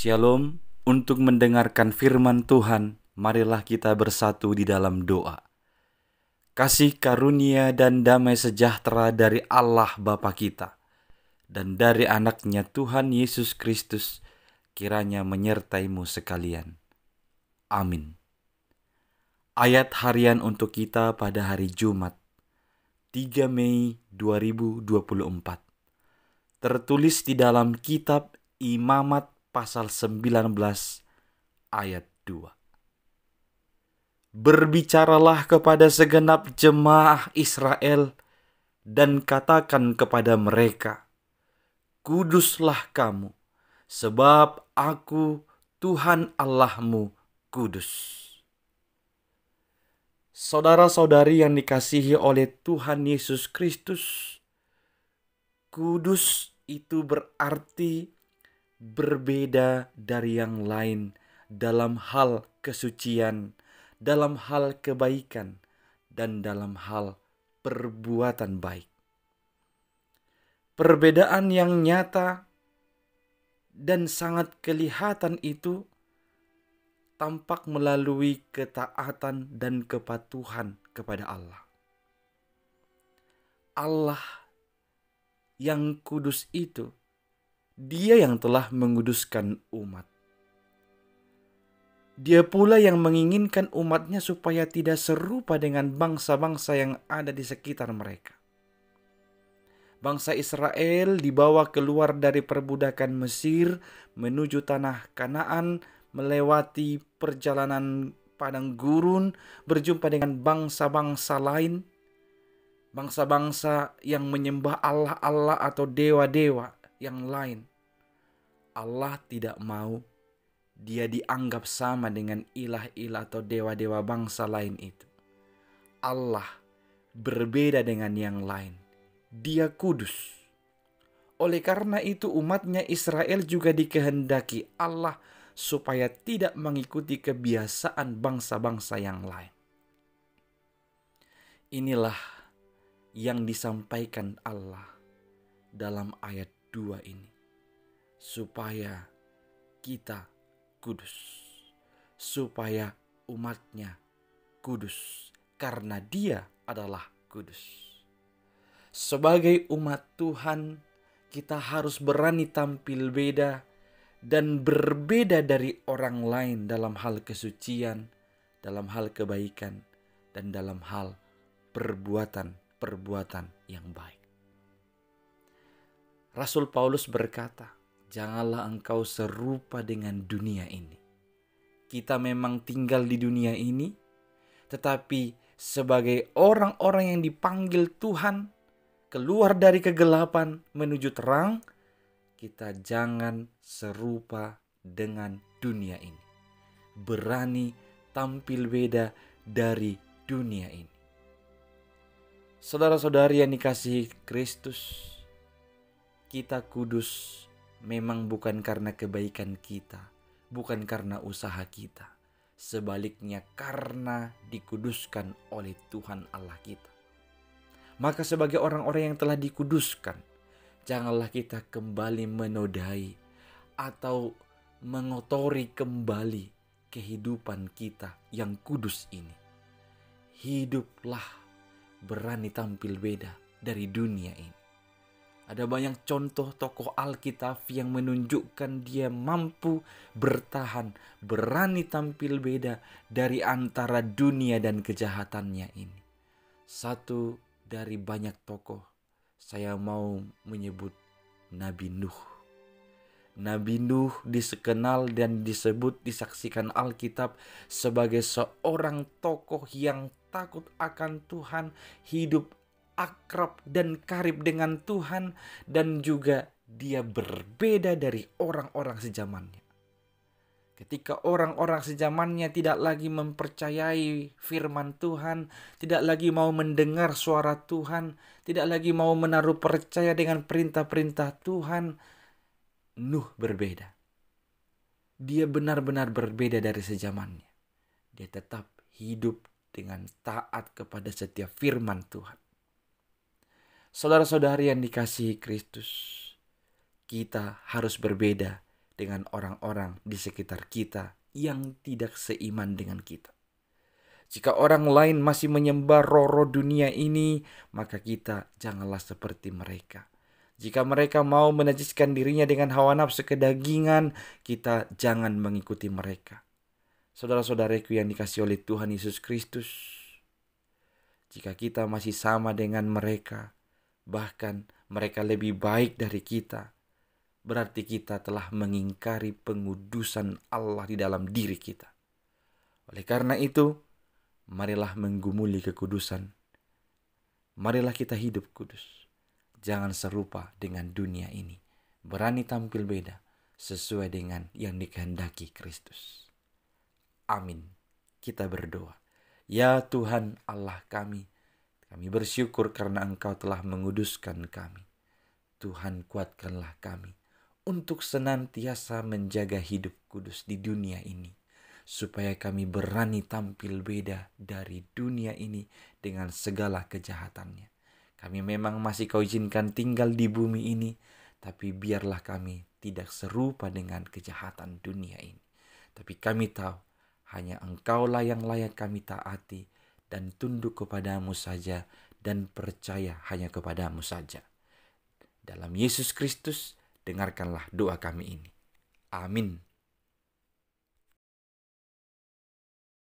Shalom, untuk mendengarkan firman Tuhan, marilah kita bersatu di dalam doa. Kasih karunia dan damai sejahtera dari Allah Bapa kita dan dari anaknya Tuhan Yesus Kristus kiranya menyertaimu sekalian. Amin. Ayat harian untuk kita pada hari Jumat, 3 Mei 2024. Tertulis di dalam kitab Imamat pasal 19 ayat 2. Berbicaralah kepada segenap jemaah Israel dan katakan kepada mereka, kuduslah kamu, sebab aku Tuhan Allahmu kudus. Saudara-saudari yang dikasihi oleh Tuhan Yesus Kristus, kudus itu berarti berbeda dari yang lain dalam hal kesucian, dalam hal kebaikan, dan dalam hal perbuatan baik. Perbedaan yang nyata dan sangat kelihatan itu tampak melalui ketaatan dan kepatuhan kepada Allah. Allah yang kudus itu, Dia yang telah menguduskan umat. Dia pula yang menginginkan umatnya supaya tidak serupa dengan bangsa-bangsa yang ada di sekitar mereka. Bangsa Israel dibawa keluar dari perbudakan Mesir menuju tanah Kanaan, melewati perjalanan padang gurun, berjumpa dengan bangsa-bangsa lain, bangsa-bangsa yang menyembah Allah-Allah atau dewa-dewa yang lain. Allah tidak mau dia dianggap sama dengan ilah-ilah atau dewa-dewa bangsa lain itu. Allah berbeda dengan yang lain. Dia kudus. Oleh karena itu umatnya Israel juga dikehendaki Allah supaya tidak mengikuti kebiasaan bangsa-bangsa yang lain. Inilah yang disampaikan Allah dalam ayat 2 ini. Supaya kita kudus, supaya umatnya kudus, karena Dia adalah kudus. Sebagai umat Tuhan, kita harus berani tampil beda dan berbeda dari orang lain dalam hal kesucian, dalam hal kebaikan, dan dalam hal perbuatan yang baik. Rasul Paulus berkata, janganlah engkau serupa dengan dunia ini. Kita memang tinggal di dunia ini, tetapi sebagai orang-orang yang dipanggil Tuhan, keluar dari kegelapan menuju terang, kita jangan serupa dengan dunia ini. Berani tampil beda dari dunia ini. Saudara-saudari yang dikasihi Kristus, kita kudus memang bukan karena kebaikan kita, bukan karena usaha kita. Sebaliknya karena dikuduskan oleh Tuhan Allah kita. Maka sebagai orang-orang yang telah dikuduskan, janganlah kita kembali menodai atau mengotori kembali kehidupan kita yang kudus ini. Hiduplah berani tampil beda dari dunia ini. Ada banyak contoh tokoh Alkitab yang menunjukkan dia mampu bertahan, berani tampil beda dari antara dunia dan kejahatannya ini. Satu dari banyak tokoh, saya mau menyebut Nabi Nuh. Nabi Nuh dikenal dan disaksikan Alkitab sebagai seorang tokoh yang takut akan Tuhan, hidup akrab dan karib dengan Tuhan, dan juga dia berbeda dari orang-orang sejamannya. Ketika orang-orang sejamannya tidak lagi mempercayai firman Tuhan, tidak lagi mau mendengar suara Tuhan, tidak lagi mau menaruh percaya dengan perintah-perintah Tuhan, Nuh berbeda. Dia benar-benar berbeda dari sejamannya. Dia tetap hidup dengan taat kepada setiap firman Tuhan. Saudara-saudari yang dikasihi Kristus, kita harus berbeda dengan orang-orang di sekitar kita yang tidak seiman dengan kita. Jika orang lain masih menyembah roh-roh dunia ini, maka kita janganlah seperti mereka. Jika mereka mau menajiskan dirinya dengan hawa nafsu kedagingan, kita jangan mengikuti mereka. Saudara-saudaraku yang dikasihi oleh Tuhan Yesus Kristus, jika kita masih sama dengan mereka, bahkan mereka lebih baik dari kita, berarti kita telah mengingkari pengudusan Allah di dalam diri kita. Oleh karena itu, marilah menggumuli kekudusan. Marilah kita hidup kudus. Jangan serupa dengan dunia ini. Berani tampil beda sesuai dengan yang dikehendaki Kristus. Amin. Kita berdoa. Ya Tuhan Allah kami bersyukur karena Engkau telah menguduskan kami. Tuhan, kuatkanlah kami untuk senantiasa menjaga hidup kudus di dunia ini, supaya kami berani tampil beda dari dunia ini dengan segala kejahatannya. Kami memang masih Kau izinkan tinggal di bumi ini, tapi biarlah kami tidak serupa dengan kejahatan dunia ini. Tapi kami tahu hanya Engkaulah yang layak kami taati dan tunduk kepadamu saja dan percaya hanya kepadamu saja. Dalam Yesus Kristus, dengarkanlah doa kami ini. Amin.